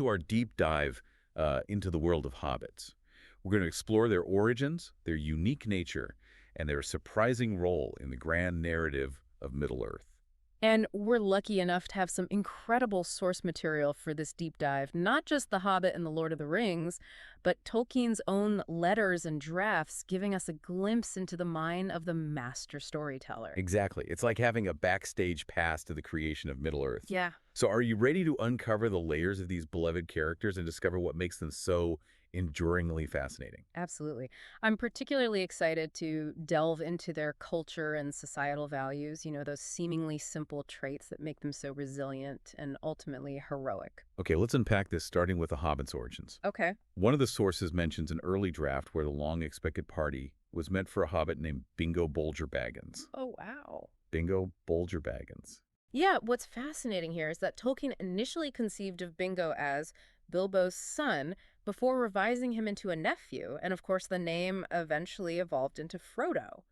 To our deep dive into the world of hobbits. We're going to explore their origins, their unique nature, and their surprising role in the grand narrative of Middle-earth. And we're lucky enough to have some incredible source material for this deep dive. Not just The Hobbit and The Lord of the Rings, but Tolkien's own letters and drafts giving us a glimpse into the mind of the master storyteller. Exactly. It's like having a backstage pass to the creation of Middle-earth. Yeah. So are you ready to uncover the layers of these beloved characters and discover what makes them so enduringly fascinating? Absolutely. I'm particularly excited to delve into their culture and societal values, those seemingly simple traits that make them so resilient and ultimately heroic. Okay, let's unpack this starting with the Hobbit's origins. Okay. One of the sources mentions an early draft where the long-expected party was meant for a hobbit named Bingo Bolger Baggins. Oh, wow. Bingo Bolger Baggins. Yeah, what's fascinating here is that Tolkien initially conceived of Bingo as Bilbo's son before revising him into a nephew, and of course the name eventually evolved into Frodo.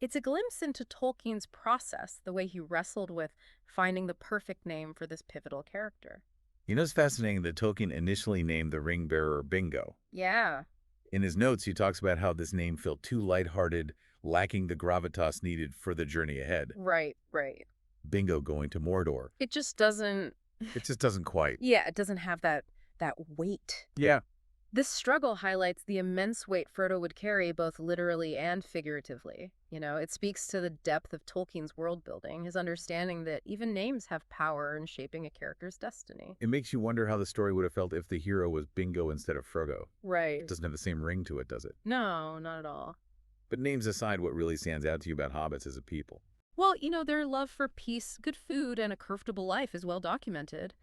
It's a glimpse into Tolkien's process, the way he wrestled with finding the perfect name for this pivotal character. You know, it's fascinating that Tolkien initially named the ring bearer Bingo. Yeah, In his notes, he talks about how this name felt too lighthearted, lacking the gravitas needed for the journey ahead. right. Bingo going to Mordor. It just doesn't, It just doesn't quite. yeah, it doesn't have that weight. Yeah. This struggle highlights the immense weight Frodo would carry both literally and figuratively. It speaks to the depth of Tolkien's world building, his understanding that even names have power in shaping a character's destiny. It makes you wonder how the story would have felt if the hero was Bingo instead of Frodo. It Right. doesn't have the same ring to it, does it? No, not at all. But names aside, what really stands out to you about hobbits as a people? Well, their love for peace, good food, and a comfortable life is well documented.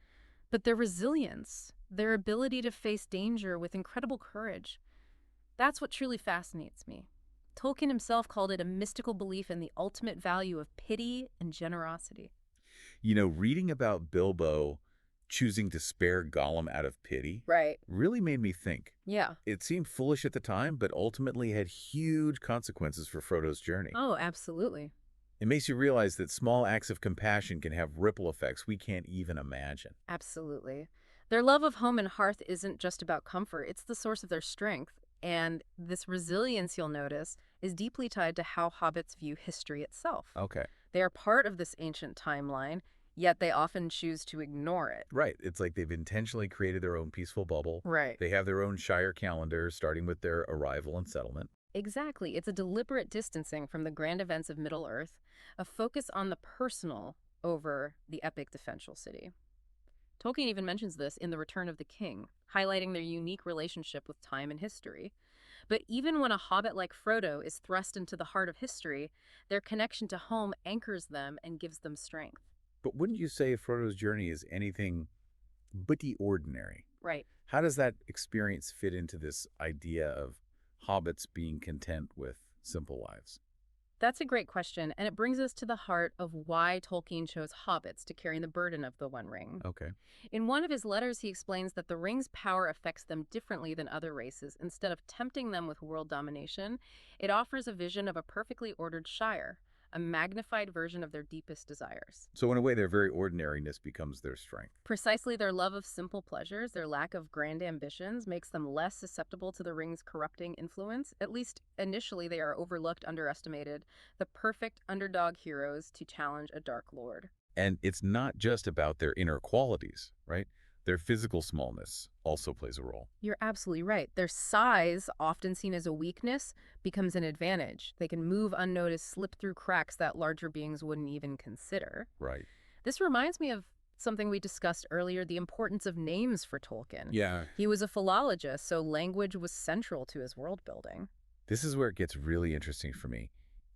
But their resilience, their ability to face danger with incredible courage, that's what truly fascinates me. Tolkien himself called it a mystical belief in the ultimate value of pity and generosity. You know, reading about Bilbo choosing to spare Gollum out of pity Right. really made me think. Yeah. It seemed foolish at the time, but ultimately had huge consequences for Frodo's journey. Oh, absolutely. It makes you realize that small acts of compassion can have ripple effects we can't even imagine. Absolutely. Their love of home and hearth isn't just about comfort, it's the source of their strength. And this resilience, you'll notice, is deeply tied to how hobbits view history itself. Okay. They are part of this ancient timeline, yet they often choose to ignore it. Right. It's like they've intentionally created their own peaceful bubble. Right. They have their own Shire calendar, starting with their arrival and settlement. Exactly. It's a deliberate distancing from the grand events of Middle-earth, a focus on the personal over the epic defensial city. Tolkien even mentions this in The Return of the King, highlighting their unique relationship with time and history. But even when a hobbit like Frodo is thrust into the heart of history, their connection to home anchors them and gives them strength. But wouldn't you say Frodo's journey is anything but the ordinary? Right. How does that experience fit into this idea of hobbits being content with simple lives? That's a great question, and it brings us to the heart of why Tolkien chose hobbits to carry the burden of the One Ring. Okay. In one of his letters, he explains that the ring's power affects them differently than other races. Instead of tempting them with world domination, it offers a vision of a perfectly ordered Shire, a magnified version of their deepest desires. So in a way, their very ordinariness becomes their strength. Precisely their love of simple pleasures, their lack of grand ambitions, makes them less susceptible to the ring's corrupting influence. At least initially, they are overlooked, underestimated, the perfect underdog heroes to challenge a dark lord. And it's not just about their inner qualities, right? Their physical smallness also plays a role. You're absolutely right. Their size, often seen as a weakness, becomes an advantage. They can move unnoticed, slip through cracks that larger beings wouldn't even consider. Right. This reminds me of something we discussed earlier, the importance of names for Tolkien. Yeah. He was a philologist, so language was central to his world building. This is where it gets really interesting for me.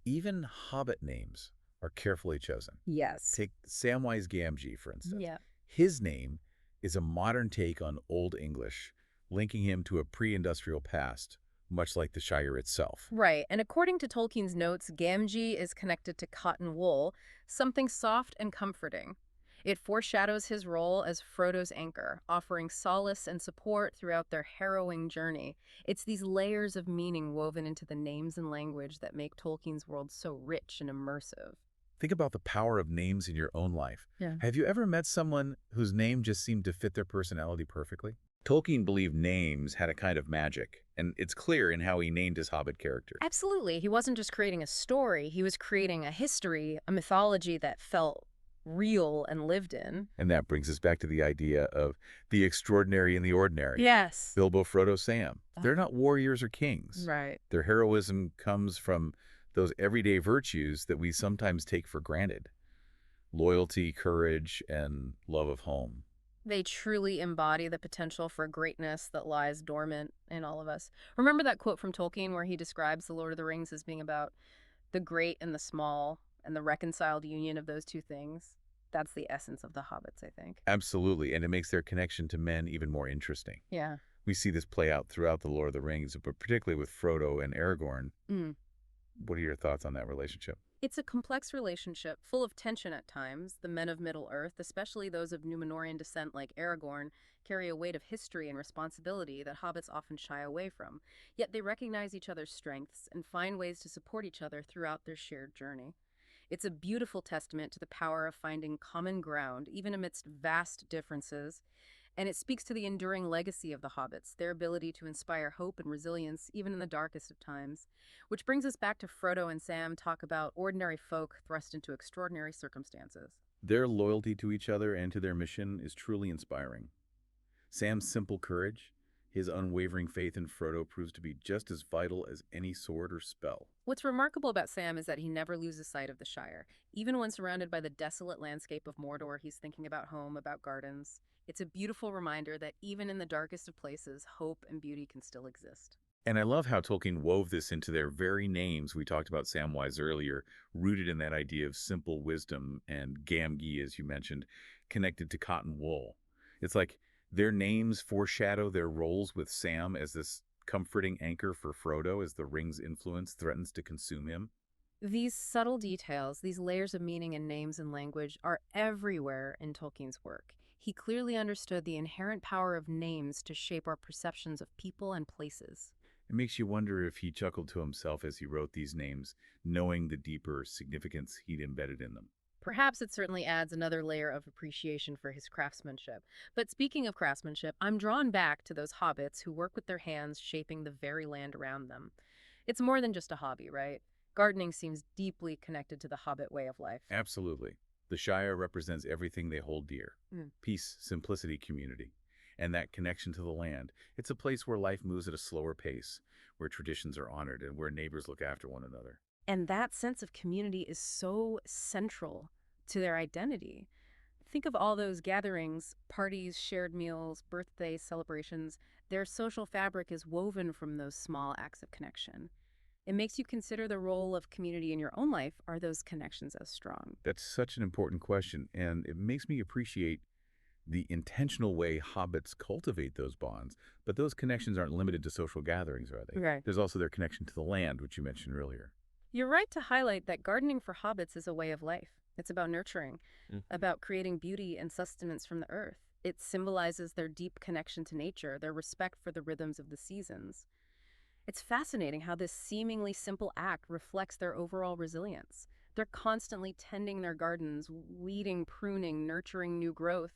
Even hobbit names are carefully chosen. Yes. Take Samwise Gamgee, for instance. Yeah. His name is a modern take on Old English, linking him to a pre-industrial past, much like the Shire itself. Right, and according to Tolkien's notes, Gamgee is connected to cotton wool, something soft and comforting. It foreshadows his role as Frodo's anchor, offering solace and support throughout their harrowing journey. It's these layers of meaning woven into the names and language that make Tolkien's world so rich and immersive. Think about the power of names in your own life. Yeah. Have you ever met someone whose name just seemed to fit their personality perfectly? Tolkien believed names had a kind of magic, and it's clear in how he named his Hobbit characters. Absolutely. He wasn't just creating a story, he was creating a history, a mythology that felt real and lived in. And that brings us back to the idea of the extraordinary and the ordinary. Yes. Bilbo, Frodo, Sam. Uh, They're not warriors or kings. Right. Their heroism comes from those everyday virtues that we sometimes take for granted. Loyalty, courage, and love of home. They truly embody the potential for greatness that lies dormant in all of us. Remember that quote from Tolkien where he describes The Lord of the Rings as being about the great and the small and the reconciled union of those two things? That's the essence of the Hobbits, I think. Absolutely, and it makes their connection to men even more interesting. Yeah. We see this play out throughout The Lord of the Rings, but particularly with Frodo and Aragorn. Mm. What are your thoughts on that relationship? It's a complex relationship, full of tension at times. The men of Middle-earth, especially those of Númenorian descent like Aragorn, carry a weight of history and responsibility that hobbits often shy away from. Yet they recognize each other's strengths and find ways to support each other throughout their shared journey. It's a beautiful testament to the power of finding common ground, even amidst vast differences, and it speaks to the enduring legacy of the hobbits, their ability to inspire hope and resilience even in the darkest of times. Which brings us back to Frodo and Sam talk about ordinary folk thrust into extraordinary circumstances. Their loyalty to each other and to their mission is truly inspiring. Sam's simple courage, his unwavering faith in Frodo proves to be just as vital as any sword or spell. What's remarkable about Sam is that he never loses sight of the Shire. Even when surrounded by the desolate landscape of Mordor, he's thinking about home, about gardens. It's a beautiful reminder that even in the darkest of places, hope and beauty can still exist. And I love how Tolkien wove this into their very names. We talked about Samwise earlier, rooted in that idea of simple wisdom, and Gamgee, as you mentioned, connected to cotton wool. It's like their names foreshadow their roles with Sam as this comforting anchor for Frodo as the ring's influence threatens to consume him. These subtle details, these layers of meaning in names and language, are everywhere in Tolkien's work. He clearly understood the inherent power of names to shape our perceptions of people and places. It makes you wonder if he chuckled to himself as he wrote these names, knowing the deeper significance he'd embedded in them. Perhaps it certainly adds another layer of appreciation for his craftsmanship. But speaking of craftsmanship, I'm drawn back to those hobbits who work with their hands shaping the very land around them. It's more than just a hobby, right? Gardening seems deeply connected to the hobbit way of life. Absolutely. The Shire represents everything they hold dear. Mm. Peace, simplicity, community. And that connection to the land. It's a place where life moves at a slower pace, where traditions are honored, and where neighbors look after one another. And that sense of community is so central to their identity. Think of all those gatherings, parties, shared meals, birthday celebrations. Their social fabric is woven from those small acts of connection. It makes you consider the role of community in your own life. Are those connections as strong? That's such an important question, and it makes me appreciate the intentional way hobbits cultivate those bonds. But those connections aren't limited to social gatherings, are they? Right. There's also their connection to the land, which you mentioned earlier. You're right to highlight that gardening for hobbits is a way of life. It's about nurturing, about creating beauty and sustenance from the earth. It symbolizes their deep connection to nature, their respect for the rhythms of the seasons. It's fascinating how this seemingly simple act reflects their overall resilience. They're constantly tending their gardens, weeding, pruning, nurturing new growth.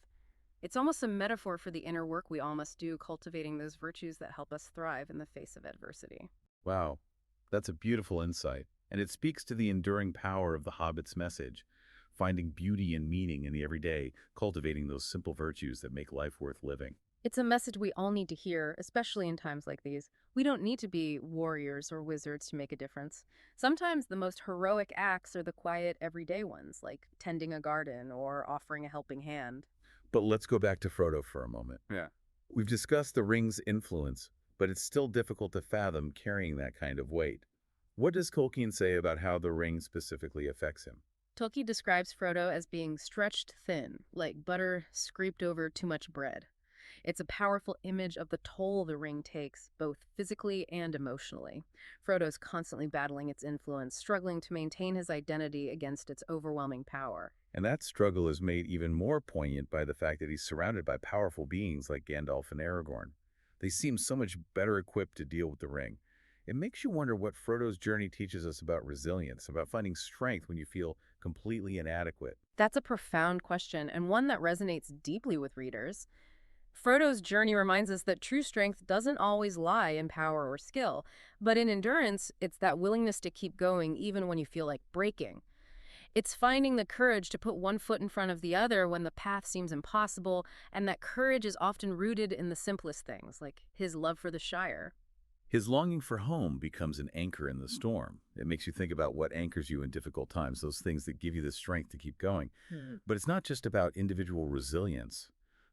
It's almost a metaphor for the inner work we all must do, cultivating those virtues that help us thrive in the face of adversity. Wow, that's a beautiful insight, and it speaks to the enduring power of the Hobbit's message, finding beauty and meaning in the everyday, cultivating those simple virtues that make life worth living. It's a message we all need to hear, especially in times like these. We don't need to be warriors or wizards to make a difference. Sometimes the most heroic acts are the quiet, everyday ones, like tending a garden or offering a helping hand. But let's go back to Frodo for a moment. Yeah. We've discussed the ring's influence, but it's still difficult to fathom carrying that kind of weight. What does Tolkien say about how the ring specifically affects him? Tolkien describes Frodo as being stretched thin, like butter scraped over too much bread. It's a powerful image of the toll the ring takes, both physically and emotionally. Frodo's constantly battling its influence, struggling to maintain his identity against its overwhelming power. And that struggle is made even more poignant by the fact that he's surrounded by powerful beings like Gandalf and Aragorn. They seem so much better equipped to deal with the ring. It makes you wonder what Frodo's journey teaches us about resilience, about finding strength when you feel completely inadequate. That's a profound question, and one that resonates deeply with readers. Frodo's journey reminds us that true strength doesn't always lie in power or skill, but in endurance, it's that willingness to keep going even when you feel like breaking. It's finding the courage to put one foot in front of the other when the path seems impossible, and that courage is often rooted in the simplest things, like his love for the Shire. His longing for home becomes an anchor in the storm. It makes you think about what anchors you in difficult times, those things that give you the strength to keep going. Hmm. But it's not just about individual resilience.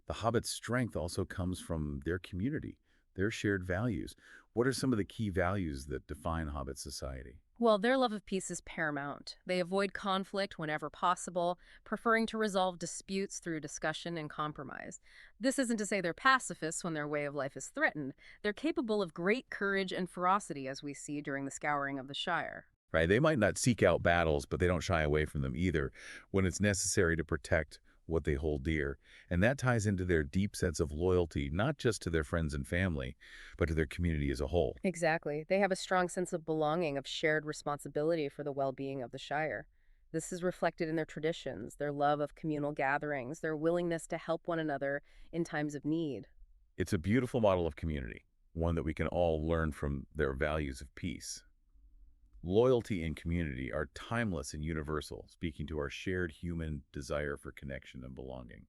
The Hobbit's strength also comes from their community, their shared values. What are some of the key values that define Hobbit society? Well, their love of peace is paramount. They avoid conflict whenever possible, preferring to resolve disputes through discussion and compromise. This isn't to say they're pacifists when their way of life is threatened. They're capable of great courage and ferocity, as we see during the scouring of the Shire. Right? They might not seek out battles, but they don't shy away from them either when it's necessary to protect what they hold dear. And that ties into their deep sense of loyalty, not just to their friends and family, but to their community as a whole. Exactly. They have a strong sense of belonging, of shared responsibility for the well being of the Shire. This is reflected in their traditions, their love of communal gatherings, their willingness to help one another in times of need. It's a beautiful model of community, one that we can all learn from their values of peace. Loyalty and community are timeless and universal, speaking to our shared human desire for connection and belonging.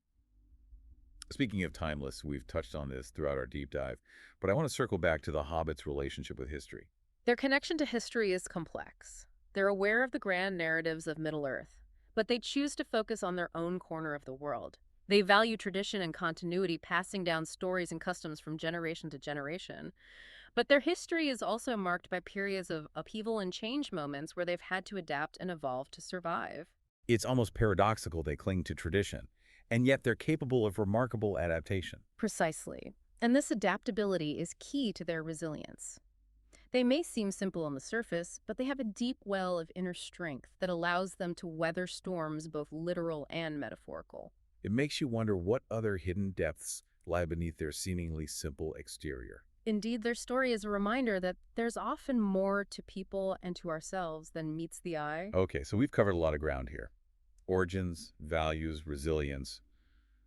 Speaking of timeless, we've touched on this throughout our deep dive, but I want to circle back to the Hobbit's relationship with history. Their connection to history is complex. They're aware of the grand narratives of Middle-earth, but they choose to focus on their own corner of the world. They value tradition and continuity, passing down stories and customs from generation to generation. But their history is also marked by periods of upheaval and change moments where they've had to adapt and evolve to survive. It's almost paradoxical they cling to tradition, and yet they're capable of remarkable adaptation. Precisely. And this adaptability is key to their resilience. They may seem simple on the surface, but they have a deep well of inner strength that allows them to weather storms both literal and metaphorical. It makes you wonder what other hidden depths lie beneath their seemingly simple exterior. Indeed, their story is a reminder that there's often more to people and to ourselves than meets the eye. Okay, so we've covered a lot of ground here. Origins, values, resilience,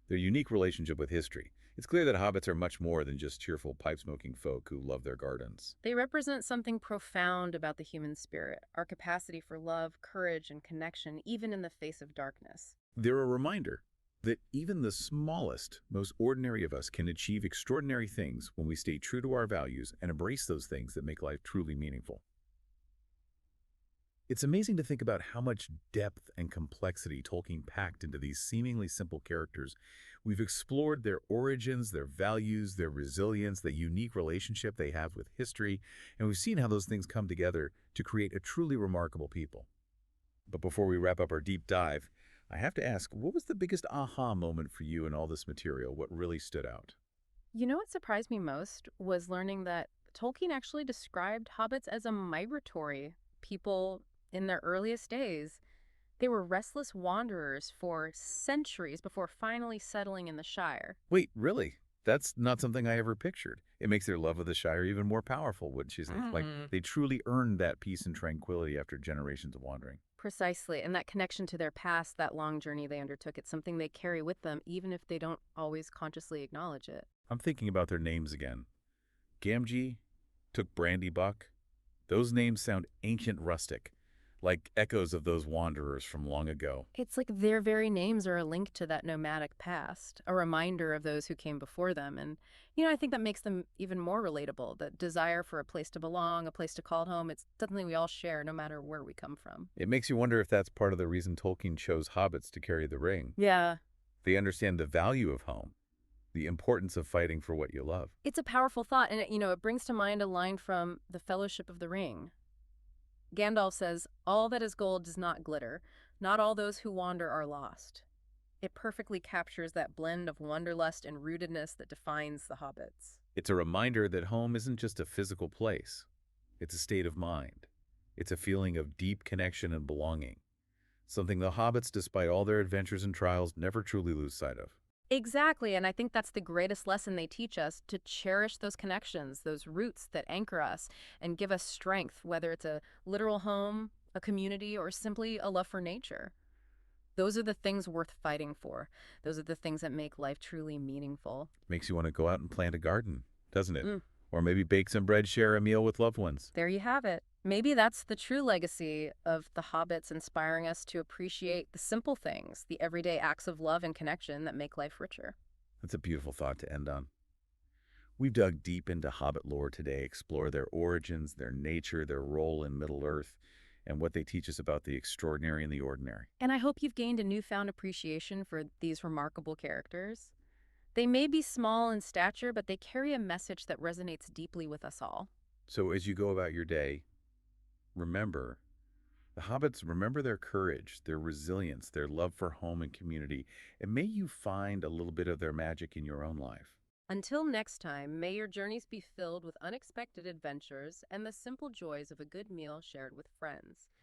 their unique relationship with history. It's clear that hobbits are much more than just cheerful pipe-smoking folk who love their gardens. They represent something profound about the human spirit, our capacity for love, courage, and connection, even in the face of darkness. They're a reminder that even the smallest, most ordinary of us can achieve extraordinary things when we stay true to our values and embrace those things that make life truly meaningful. It's amazing to think about how much depth and complexity Tolkien packed into these seemingly simple characters. We've explored their origins, their values, their resilience, the unique relationship they have with history, and we've seen how those things come together to create a truly remarkable people. But before we wrap up our deep dive, I have to ask, what was the biggest aha moment for you in all this material? What really stood out? You know what surprised me most was learning that Tolkien actually described hobbits as a migratory people in their earliest days. They were restless wanderers for centuries before finally settling in the Shire. Wait, really? That's not something I ever pictured. It makes their love of the Shire even more powerful, wouldn't you say? Like, they truly earned that peace and tranquility after generations of wandering. Precisely, and that connection to their past, that long journey they undertook, it's something they carry with them, even if they don't always consciously acknowledge it. I'm thinking about their names again. Gamgee, Took Brandy Buck. Those names sound ancient rustic, like echoes of those wanderers from long ago. It's like their very names are a link to that nomadic past, a reminder of those who came before them. And, I think that makes them even more relatable. That desire for a place to belong, a place to call home, it's something we all share no matter where we come from. It makes you wonder if that's part of the reason Tolkien chose hobbits to carry the ring. Yeah. They understand the value of home, the importance of fighting for what you love. It's a powerful thought, and it brings to mind a line from The Fellowship of the Ring. Gandalf says, "All that is gold does not glitter. Not all those who wander are lost." It perfectly captures that blend of wanderlust and rootedness that defines the hobbits. It's a reminder that home isn't just a physical place. It's a state of mind. It's a feeling of deep connection and belonging, something the hobbits, despite all their adventures and trials, never truly lose sight of. Exactly, and I think that's the greatest lesson they teach us, to cherish those connections, those roots that anchor us and give us strength, whether it's a literal home, a community, or simply a love for nature. Those are the things worth fighting for. Those are the things that make life truly meaningful. Makes you want to go out and plant a garden, doesn't it? Mm, Or maybe bake some bread, share a meal with loved ones. there you have it. Maybe that's the true legacy of the Hobbits, inspiring us to appreciate the simple things, the everyday acts of love and connection that make life richer. That's a beautiful thought to end on. We've dug deep into Hobbit lore today, explore their origins, their nature, their role in Middle-earth, and what they teach us about the extraordinary and the ordinary. And I hope you've gained a newfound appreciation for these remarkable characters. They may be small in stature, but they carry a message that resonates deeply with us all. So as you go about your day, remember, the Hobbits, remember their courage, their resilience, their love for home and community, and may you find a little bit of their magic in your own life. Until next time, may your journeys be filled with unexpected adventures and the simple joys of a good meal shared with friends.